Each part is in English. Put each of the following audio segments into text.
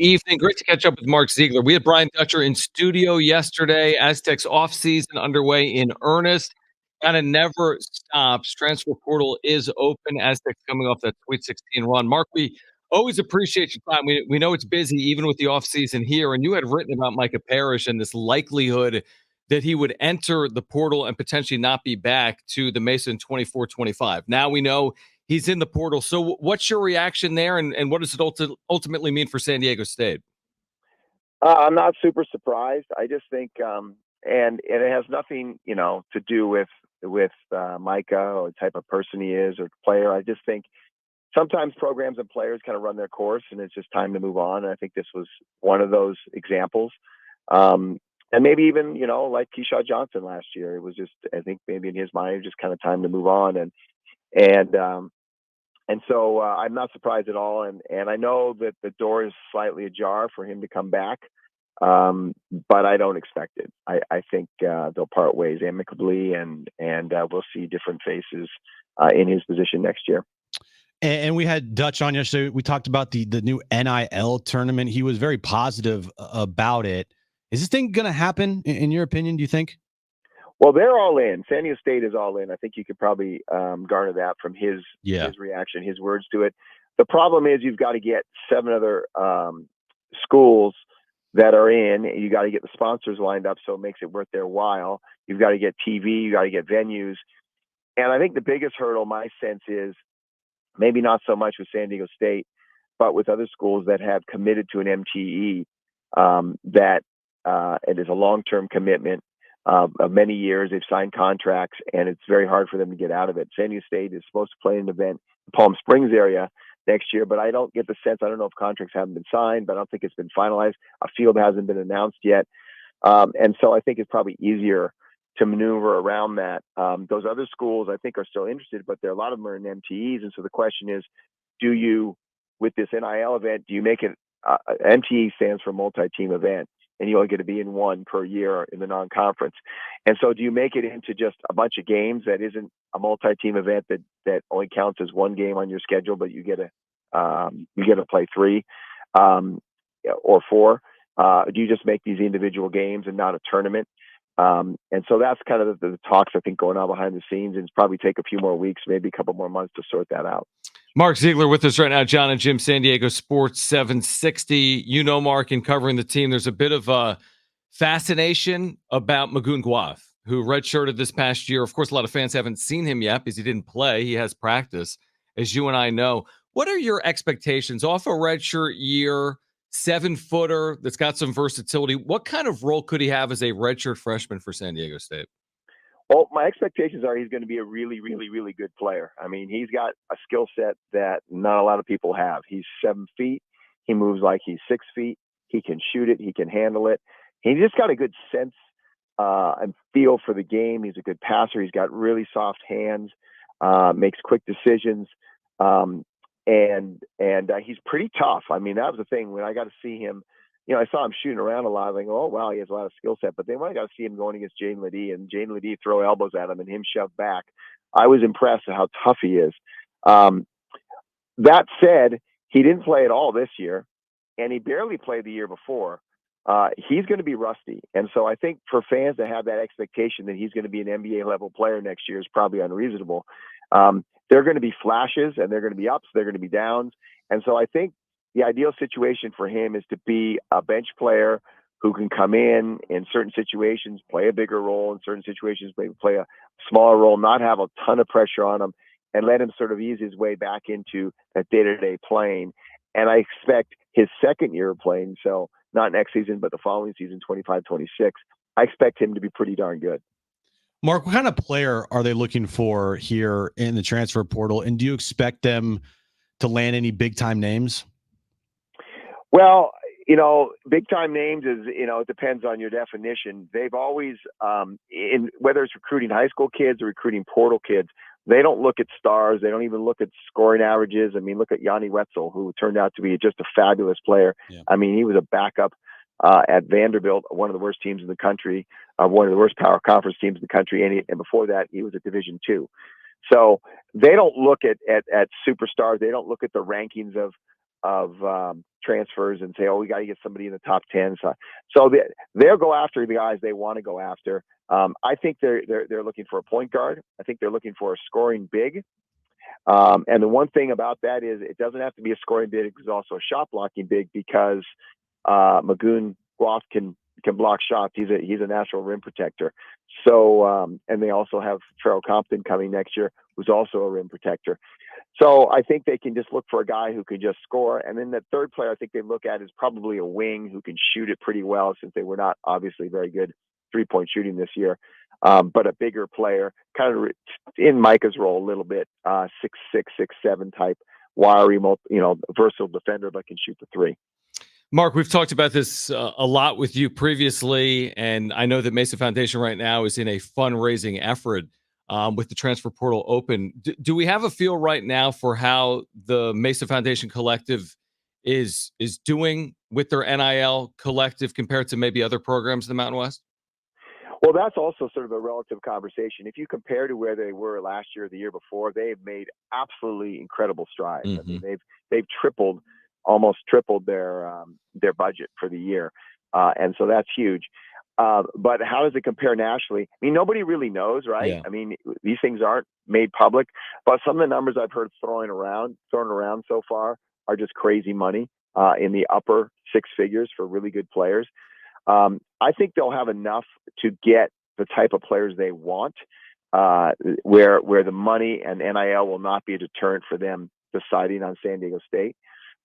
Evening. Great to catch up with Mark Zeigler. We had Brian Dutcher in studio yesterday. Aztecs offseason underway in earnest. Kind of never stops. Transfer portal is open. Aztecs coming off that Sweet 16 run. Mark, we always appreciate your time. We know it's busy, even with the offseason here. And you had written about Micah Parrish and this likelihood that he would enter the portal and potentially not be back to the Mesa in 24-25. Now we know he's in the portal. So what's your reaction there, and what does it ultimately mean for San Diego State? I'm not super surprised. I just think, and it has nothing, to do with Micah or the type of person he is or player. I just think sometimes programs and players kind of run their course, and it's just time to move on. And I think this was one of those examples. And maybe even, like Keyshawn Johnson last year, it was just, I think maybe in his mind, just kind of time to move on. And so I'm not surprised at all. And I know that the door is slightly ajar for him to come back, but I don't expect it. I think they'll part ways amicably, and we'll see different faces in his position next year. And we had Dutch on yesterday. We talked about the new NIL tournament. He was very positive about it. Is this thing going to happen, in your opinion, do you think? Well, they're all in. San Diego State is all in. I think you could probably garner that from his reaction, his words to it. The problem is you've got to get 7 other schools that are in. You got to get the sponsors lined up so it makes it worth their while. You've got to get TV. You got to get venues. And I think the biggest hurdle, my sense is, maybe not so much with San Diego State, but with other schools that have committed to an MTE, that it is a long-term commitment of many years. They've signed contracts, and it's very hard for them to get out of it. San Diego State is supposed to play an event in the Palm Springs area next year, but I don't get the sense, I don't know if contracts haven't been signed, but I don't think it's been finalized. A field hasn't been announced yet. And so I think it's probably easier to maneuver around that. Those other schools, I think, are still interested, but a lot of them are in MTEs. And so the question is, do you, with this NIL event, do you make it, MTE stands for multi-team event, and you only get to be in one per year in the non-conference. And so do you make it into just a bunch of games that isn't a multi-team event that only counts as one game on your schedule, but you get to play 3 or 4? Do you just make these individual games and not a tournament? And so that's kind of the talks, I think, going on behind the scenes, and it's probably take a few more weeks, maybe a couple more months to sort that out. Mark Zeigler with us right now. John and Jim, San Diego Sports 760. Mark, in covering the team, there's a bit of a fascination about Mun Guth, who redshirted this past year. Of course, a lot of fans haven't seen him yet because he didn't play. He has practice, as you and I know. What are your expectations off a redshirt year, 7-footer that's got some versatility? What kind of role could he have as a redshirt freshman for San Diego State? Well, my expectations are he's going to be a really, really, really good player. I mean, he's got a skill set that not a lot of people have. He's 7 feet. He moves like he's 6 feet. He can shoot it. He can handle it. He just got a good sense and feel for the game. He's a good passer. He's got really soft hands, makes quick decisions, and he's pretty tough. I mean, that was the thing when I got to see him. I saw him shooting around a lot. I go, oh, wow, he has a lot of skill set. But then when I got to see him going against Jaden Ledee and Jaden Ledee throw elbows at him and him shove back, I was impressed at how tough he is. That said, he didn't play at all this year, and he barely played the year before. He's going to be rusty. And so I think for fans to have that expectation that he's going to be an NBA-level player next year is probably unreasonable. They're going to be flashes, and they're going to be ups. They're going to be downs. And so I think the ideal situation for him is to be a bench player who can come in certain situations, play a bigger role in certain situations, maybe play a smaller role, not have a ton of pressure on him, and let him sort of ease his way back into that day-to-day playing. And I expect his second year of playing, so not next season, but the following season, 25-26, I expect him to be pretty darn good. Mark, what kind of player are they looking for here in the transfer portal? And do you expect them to land any big-time names? Well, big time names is, it depends on your definition. They've always, whether it's recruiting high school kids or recruiting portal kids, they don't look at stars. They don't even look at scoring averages. I mean, look at Yanni Wetzel, who turned out to be just a fabulous player. Yeah. I mean, he was a backup at Vanderbilt, one of the worst teams in the country, one of the worst power conference teams in the country. And before that, he was at Division II. So they don't look at superstars. They don't look at the rankings of transfers and say, oh, we got to get somebody in the top 10. So they'll go after the guys they want to go after. I think they're looking for a point guard. I think they're looking for a scoring big. And the one thing about that is it doesn't have to be a scoring big. It's also a shot blocking big because Mun Guth can block shots. He's a natural rim protector. So and they also have Farrell Compton coming next year, who's also a rim protector. So I think they can just look for a guy who can just score. And then the third player I think they look at is probably a wing who can shoot it pretty well, since they were not obviously very good 3-point shooting this year. But a bigger player, kind of in Micah's role a little bit, 6'6", 6'7" type, wiry, versatile defender, but can shoot the three. Mark, we've talked about this a lot with you previously, and I know that Mesa Foundation right now is in a fundraising effort with the transfer portal open. Do we have a feel right now for how the Mesa Foundation collective is doing with their NIL collective compared to maybe other programs in the Mountain West? Well, that's also sort of a relative conversation. If you compare to where they were last year or the year before, they have made absolutely incredible strides. I mean, they've almost tripled their budget for the year, and so that's huge. But how does it compare nationally? I mean, nobody really knows, right? Yeah. I mean, these things aren't made public, but some of the numbers I've heard thrown around so far are just crazy money in the upper six figures for really good players. I think they'll have enough to get the type of players they want, where the money and NIL will not be a deterrent for them deciding on San Diego State.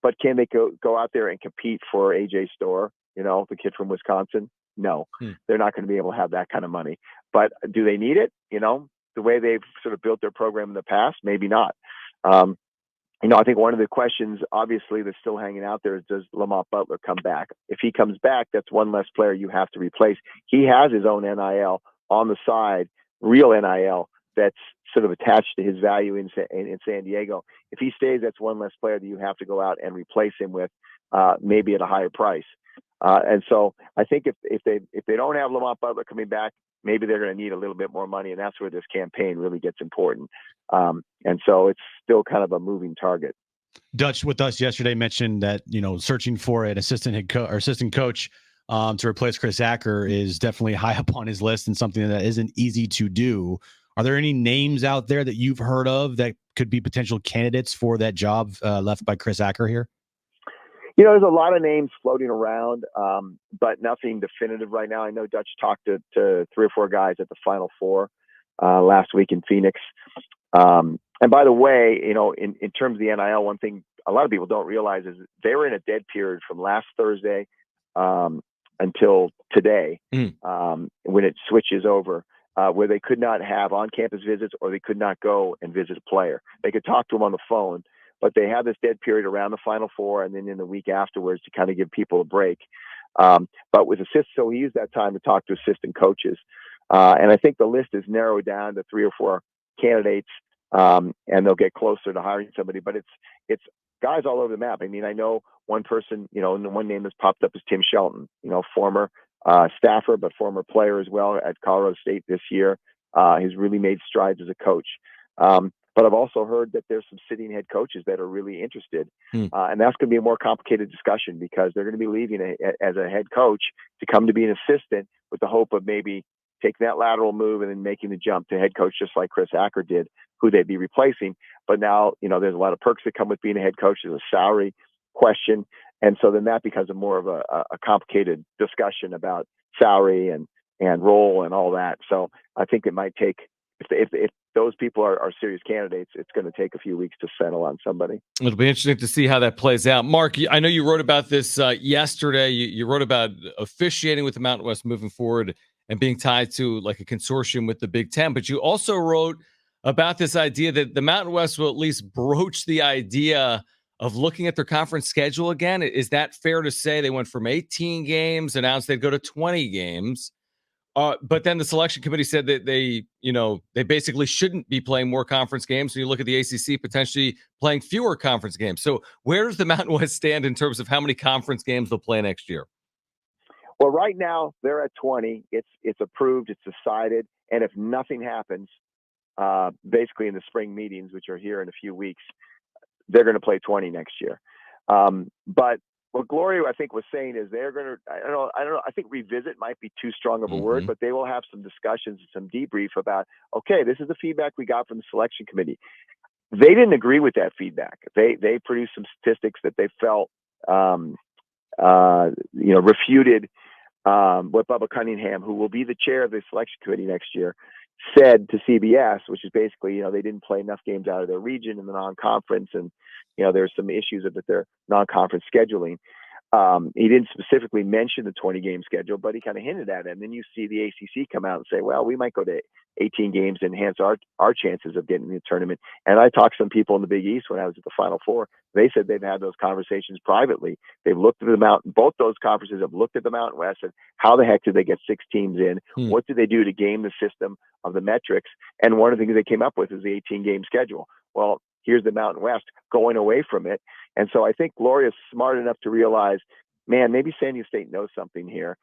But can they go out there and compete for AJ Storr, the kid from Wisconsin? No, they're not going to be able to have that kind of money. But do they need it? The way they've sort of built their program in the past, maybe not. I think one of the questions, obviously, that's still hanging out there is, does Lamont Butler come back? If he comes back, that's one less player you have to replace. He has his own NIL on the side, real NIL, that's sort of attached to his value in San Diego. If he stays, that's one less player that you have to go out and replace him with, maybe at a higher price. And so I think if they don't have Lamont Butler coming back, maybe they're going to need a little bit more money, and that's where this campaign really gets important. And so it's still kind of a moving target. Dutch with us yesterday mentioned that, searching for an assistant coach to replace Chris Acker is definitely high up on his list and something that isn't easy to do. Are there any names out there that you've heard of that could be potential candidates for that job left by Chris Acker here? There's a lot of names floating around, but nothing definitive right now. I know Dutch talked to 3 or 4 guys at the Final Four last week in Phoenix. And by the way, in terms of the NIL, one thing a lot of people don't realize is they were in a dead period from last Thursday until today, when it switches over, where they could not have on-campus visits or they could not go and visit a player. They could talk to them on the phone, but they had this dead period around the Final Four and then in the week afterwards to kind of give people a break. But with so he used that time to talk to assistant coaches. And I think the list is narrowed down to 3 or 4 candidates, and they'll get closer to hiring somebody. But it's guys all over the map. I mean, I know one person, and the one name that's popped up is Tim Shelton, former staffer, but former player as well at Colorado State this year. He's really made strides as a coach. But I've also heard that there's some sitting head coaches that are really interested. And that's going to be a more complicated discussion because they're going to be leaving as a head coach to come to be an assistant with the hope of maybe taking that lateral move and then making the jump to head coach, just like Chris Acker did, who they'd be replacing. But now, there's a lot of perks that come with being a head coach. There's a salary question. And so then that becomes more of a complicated discussion about salary and role and all that. So I think it might take, if those people are serious candidates, it's going to take a few weeks to settle on somebody. It'll be interesting to see how that plays out. Mark, I know you wrote about this yesterday. You wrote about officiating with the Mountain West moving forward and being tied to like a consortium with the Big Ten. But you also wrote about this idea that the Mountain West will at least broach the idea of looking at their conference schedule again. Is that fair to say? They went from 18 games, announced they'd go to 20 games. But then the selection committee said that they basically shouldn't be playing more conference games. So you look at the ACC potentially playing fewer conference games. So where does the Mountain West stand in terms of how many conference games they'll play next year? Well, right now they're at 20. It's approved. It's decided. And if nothing happens, basically in the spring meetings, which are here in a few weeks, they're going to play 20 next year. But what Gloria, I think, was saying is they're going to, I don't know, I think revisit might be too strong of a word, but they will have some discussions and some debrief about, okay, this is the feedback we got from the selection committee. They didn't agree with that feedback. They produced some statistics that they felt, refuted what Bubba Cunningham, who will be the chair of the selection committee next year, said to CBS, which is basically, they didn't play enough games out of their region in the non-conference, and there's some issues with their non-conference scheduling. He didn't specifically mention the 20-game schedule, but he kind of hinted at it. And then you see the ACC come out and say, well, we might go to 18 games to enhance our chances of getting in the tournament. And I talked to some people in the Big East when I was at the Final Four. They said they've had those conversations privately. They've looked at the Mountain. Both those conferences have looked at the Mountain West and how the heck did they get 6 teams in? What did they do to game the system of the metrics? And one of the things they came up with is the 18-game schedule. Well, here's the Mountain West going away from it. And so I think Gloria's smart enough to realize, man, maybe San Diego State knows something here.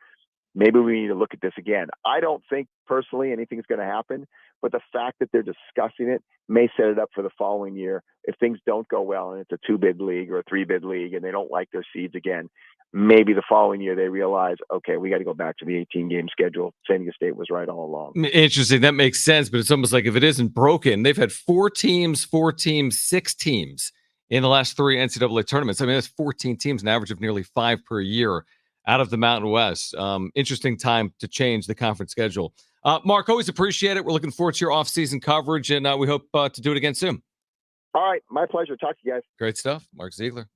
Maybe we need to look at this again. I don't think personally anything's going to happen, but the fact that they're discussing it may set it up for the following year. If things don't go well and it's a 2-bid league or a 3-bid league and they don't like their seeds again, maybe the following year they realize, okay, we got to go back to the 18-game schedule. San Diego State was right all along. Interesting. That makes sense, but it's almost like if it isn't broken, they've had 4 teams, 6 teams in the last 3 NCAA tournaments. I mean, that's 14 teams, an average of nearly 5 per year out of the Mountain West. Interesting time to change the conference schedule. Mark, always appreciate it. We're looking forward to your off-season coverage, and we hope to do it again soon. All right. My pleasure. Talk to you guys. Great stuff. Mark Zeigler.